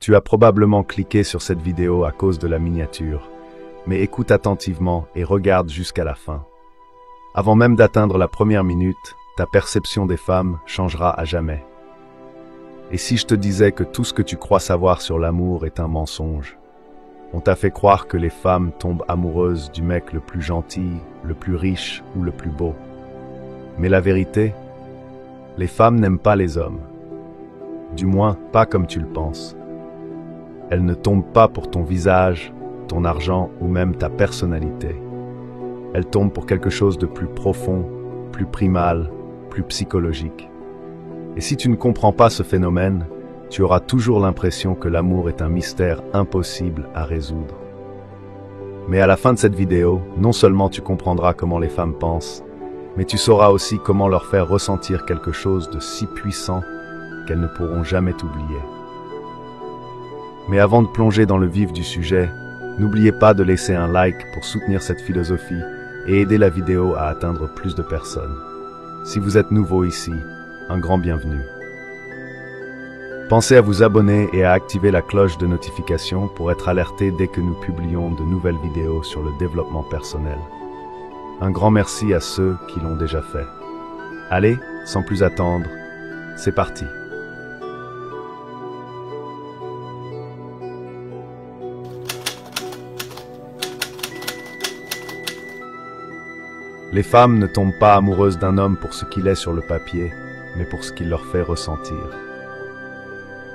Tu as probablement cliqué sur cette vidéo à cause de la miniature, mais écoute attentivement et regarde jusqu'à la fin. Avant même d'atteindre la première minute, ta perception des femmes changera à jamais. Et si je te disais que tout ce que tu crois savoir sur l'amour est un mensonge? On t'a fait croire que les femmes tombent amoureuses du mec le plus gentil, le plus riche ou le plus beau. Mais la vérité, les femmes n'aiment pas les hommes. Du moins, pas comme tu le penses. Elles ne tombent pas pour ton visage, ton argent ou même ta personnalité. Elles tombent pour quelque chose de plus profond, plus primal, plus psychologique. Et si tu ne comprends pas ce phénomène, tu auras toujours l'impression que l'amour est un mystère impossible à résoudre. Mais à la fin de cette vidéo, non seulement tu comprendras comment les femmes pensent, mais tu sauras aussi comment leur faire ressentir quelque chose de si puissant qu'elles ne pourront jamais t'oublier. Mais avant de plonger dans le vif du sujet, n'oubliez pas de laisser un like pour soutenir cette philosophie et aider la vidéo à atteindre plus de personnes. Si vous êtes nouveau ici, un grand bienvenue. Pensez à vous abonner et à activer la cloche de notification pour être alerté dès que nous publions de nouvelles vidéos sur le développement personnel. Un grand merci à ceux qui l'ont déjà fait. Allez, sans plus attendre, c'est parti. Les femmes ne tombent pas amoureuses d'un homme pour ce qu'il est sur le papier, mais pour ce qu'il leur fait ressentir.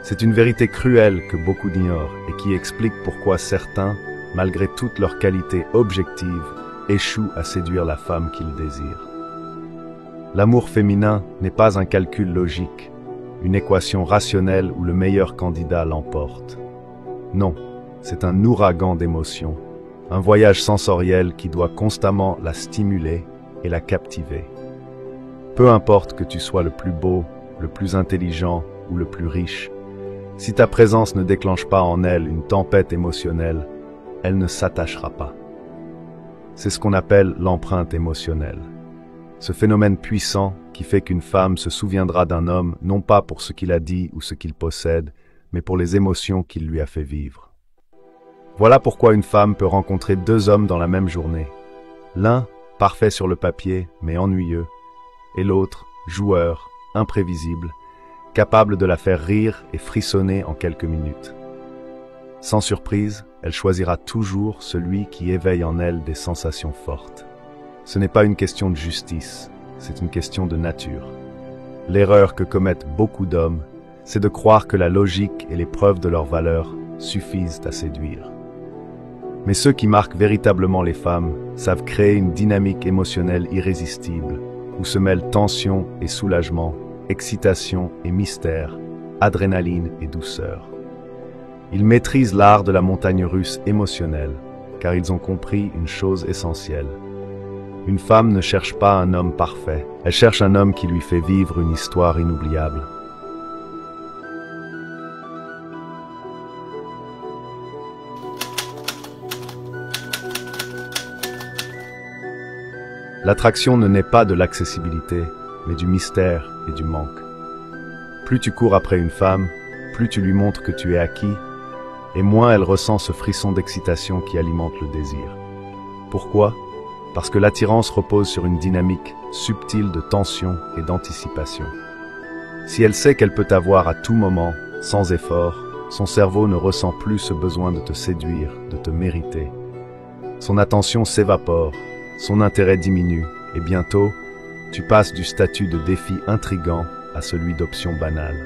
C'est une vérité cruelle que beaucoup ignorent et qui explique pourquoi certains, malgré toutes leurs qualités objectives, échouent à séduire la femme qu'ils désirent. L'amour féminin n'est pas un calcul logique, une équation rationnelle où le meilleur candidat l'emporte. Non, c'est un ouragan d'émotions, un voyage sensoriel qui doit constamment la stimuler et la captiver. Peu importe que tu sois le plus beau, le plus intelligent ou le plus riche, si ta présence ne déclenche pas en elle une tempête émotionnelle, elle ne s'attachera pas. C'est ce qu'on appelle l'empreinte émotionnelle. Ce phénomène puissant qui fait qu'une femme se souviendra d'un homme non pas pour ce qu'il a dit ou ce qu'il possède, mais pour les émotions qu'il lui a fait vivre. Voilà pourquoi une femme peut rencontrer deux hommes dans la même journée. L'un, parfait sur le papier, mais ennuyeux, et l'autre, joueur, imprévisible, capable de la faire rire et frissonner en quelques minutes. Sans surprise, elle choisira toujours celui qui éveille en elle des sensations fortes. Ce n'est pas une question de justice, c'est une question de nature. L'erreur que commettent beaucoup d'hommes, c'est de croire que la logique et les preuves de leur valeur suffisent à séduire. Mais ceux qui marquent véritablement les femmes savent créer une dynamique émotionnelle irrésistible, où se mêlent tension et soulagement, excitation et mystère, adrénaline et douceur. Ils maîtrisent l'art de la montagne russe émotionnelle, car ils ont compris une chose essentielle. Une femme ne cherche pas un homme parfait, elle cherche un homme qui lui fait vivre une histoire inoubliable. L'attraction ne naît pas de l'accessibilité, mais du mystère et du manque. Plus tu cours après une femme, plus tu lui montres que tu es acquis, et moins elle ressent ce frisson d'excitation qui alimente le désir. Pourquoi? Parce que l'attirance repose sur une dynamique subtile de tension et d'anticipation. Si elle sait qu'elle peut t'avoir à tout moment, sans effort, son cerveau ne ressent plus ce besoin de te séduire, de te mériter. Son attention s'évapore, son intérêt diminue, et bientôt, tu passes du statut de défi intrigant à celui d'option banale.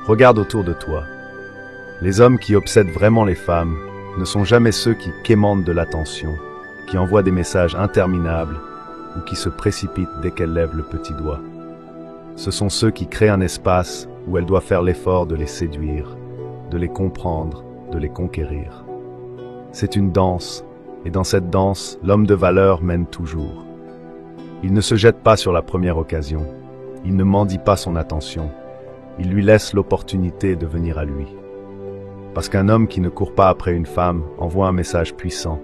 Regarde autour de toi. Les hommes qui obsèdent vraiment les femmes ne sont jamais ceux qui quémandent de l'attention, qui envoient des messages interminables ou qui se précipitent dès qu'elle lève le petit doigt. Ce sont ceux qui créent un espace où elle doit faire l'effort de les séduire, de les comprendre, de les conquérir. C'est une danse, et dans cette danse, l'homme de valeur mène toujours. Il ne se jette pas sur la première occasion, il ne mendie pas son attention, il lui laisse l'opportunité de venir à lui. Parce qu'un homme qui ne court pas après une femme envoie un message puissant.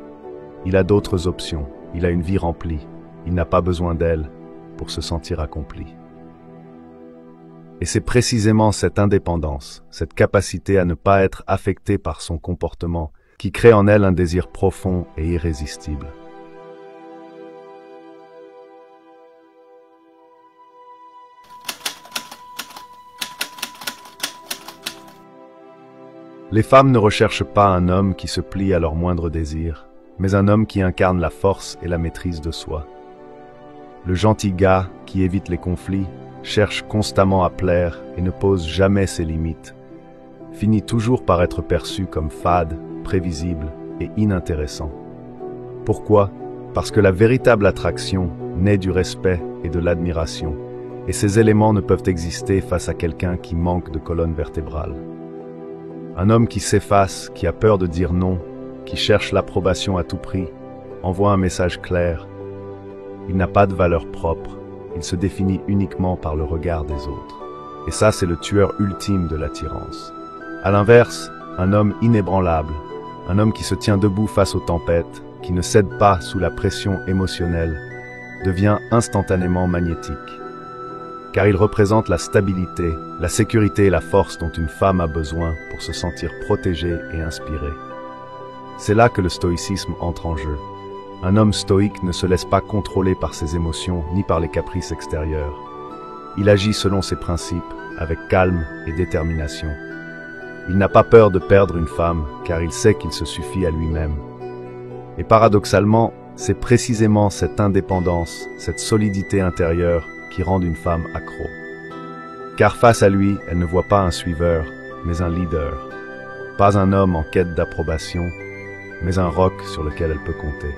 Il a d'autres options, il a une vie remplie, il n'a pas besoin d'elle pour se sentir accompli. Et c'est précisément cette indépendance, cette capacité à ne pas être affectée par son comportement, qui crée en elle un désir profond et irrésistible. Les femmes ne recherchent pas un homme qui se plie à leurs moindres désirs, mais un homme qui incarne la force et la maîtrise de soi. Le gentil gars qui évite les conflits, cherche constamment à plaire et ne pose jamais ses limites, finit toujours par être perçu comme fade, prévisible et inintéressant. Pourquoi? Parce que la véritable attraction naît du respect et de l'admiration, et ces éléments ne peuvent exister face à quelqu'un qui manque de colonne vertébrale. Un homme qui s'efface, qui a peur de dire non, qui cherche l'approbation à tout prix, envoie un message clair. Il n'a pas de valeur propre, il se définit uniquement par le regard des autres. Et ça, c'est le tueur ultime de l'attirance. À l'inverse, un homme inébranlable, un homme qui se tient debout face aux tempêtes, qui ne cède pas sous la pression émotionnelle, devient instantanément magnétique. Car il représente la stabilité, la sécurité et la force dont une femme a besoin pour se sentir protégée et inspirée. C'est là que le stoïcisme entre en jeu. Un homme stoïque ne se laisse pas contrôler par ses émotions ni par les caprices extérieurs. Il agit selon ses principes, avec calme et détermination. Il n'a pas peur de perdre une femme, car il sait qu'il se suffit à lui-même. Et paradoxalement, c'est précisément cette indépendance, cette solidité intérieure qui rendent une femme accro. Car face à lui, elle ne voit pas un suiveur, mais un leader. Pas un homme en quête d'approbation, mais un roc sur lequel elle peut compter.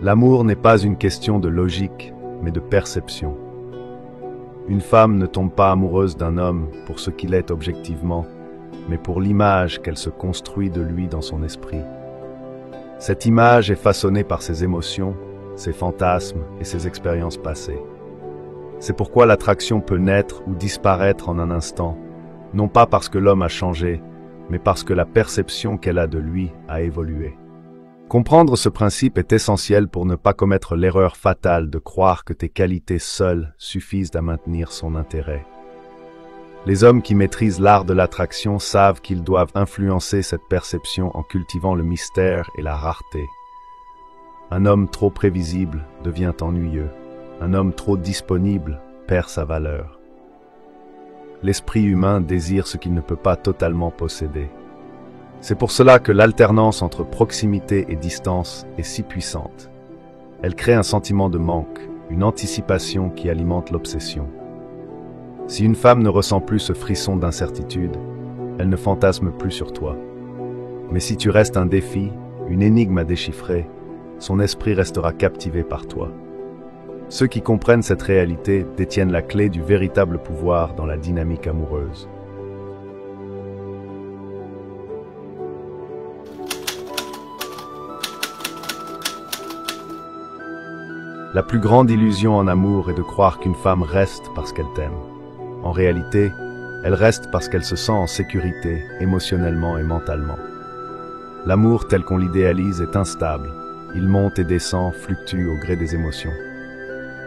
L'amour n'est pas une question de logique, mais de perception. Une femme ne tombe pas amoureuse d'un homme pour ce qu'il est objectivement, mais pour l'image qu'elle se construit de lui dans son esprit. Cette image est façonnée par ses émotions, ses fantasmes et ses expériences passées. C'est pourquoi l'attraction peut naître ou disparaître en un instant, non pas parce que l'homme a changé, mais parce que la perception qu'elle a de lui a évolué. Comprendre ce principe est essentiel pour ne pas commettre l'erreur fatale de croire que tes qualités seules suffisent à maintenir son intérêt. Les hommes qui maîtrisent l'art de l'attraction savent qu'ils doivent influencer cette perception en cultivant le mystère et la rareté. Un homme trop prévisible devient ennuyeux. Un homme trop disponible perd sa valeur. L'esprit humain désire ce qu'il ne peut pas totalement posséder. C'est pour cela que l'alternance entre proximité et distance est si puissante. Elle crée un sentiment de manque, une anticipation qui alimente l'obsession. Si une femme ne ressent plus ce frisson d'incertitude, elle ne fantasme plus sur toi. Mais si tu restes un défi, une énigme à déchiffrer, son esprit restera captivé par toi. Ceux qui comprennent cette réalité détiennent la clé du véritable pouvoir dans la dynamique amoureuse. La plus grande illusion en amour est de croire qu'une femme reste parce qu'elle t'aime. En réalité, elle reste parce qu'elle se sent en sécurité, émotionnellement et mentalement. L'amour tel qu'on l'idéalise est instable. Il monte et descend, fluctue au gré des émotions.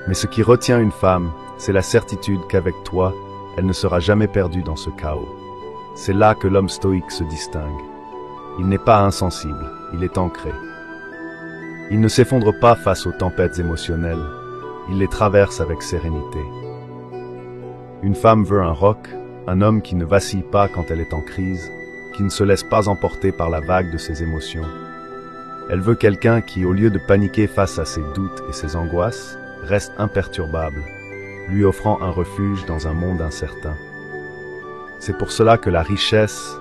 Mais ce qui retient une femme, c'est la certitude qu'avec toi, elle ne sera jamais perdue dans ce chaos. C'est là que l'homme stoïque se distingue. Il n'est pas insensible, il est ancré. Il ne s'effondre pas face aux tempêtes émotionnelles, il les traverse avec sérénité. Une femme veut un roc, un homme qui ne vacille pas quand elle est en crise, qui ne se laisse pas emporter par la vague de ses émotions. Elle veut quelqu'un qui, au lieu de paniquer face à ses doutes et ses angoisses, reste imperturbable, lui offrant un refuge dans un monde incertain. C'est pour cela que la richesse,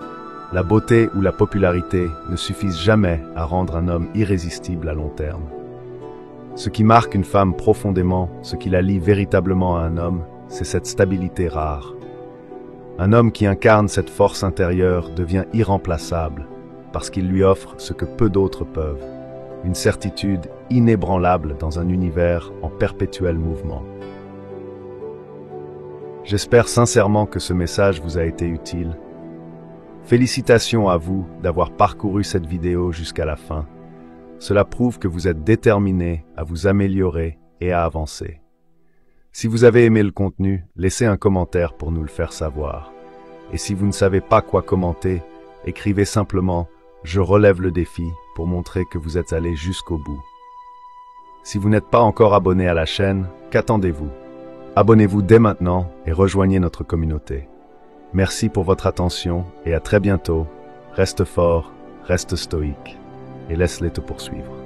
la beauté ou la popularité ne suffisent jamais à rendre un homme irrésistible à long terme. Ce qui marque une femme profondément, ce qui la lie véritablement à un homme, c'est cette stabilité rare. Un homme qui incarne cette force intérieure devient irremplaçable parce qu'il lui offre ce que peu d'autres peuvent, une certitude inébranlable dans un univers en perpétuel mouvement. J'espère sincèrement que ce message vous a été utile. Félicitations à vous d'avoir parcouru cette vidéo jusqu'à la fin. Cela prouve que vous êtes déterminé à vous améliorer et à avancer. Si vous avez aimé le contenu, laissez un commentaire pour nous le faire savoir. Et si vous ne savez pas quoi commenter, écrivez simplement « Je relève le défi » pour montrer que vous êtes allé jusqu'au bout. Si vous n'êtes pas encore abonné à la chaîne, qu'attendez-vous? Abonnez-vous dès maintenant et rejoignez notre communauté. Merci pour votre attention et à très bientôt. Reste fort, reste stoïque et laisse-les te poursuivre.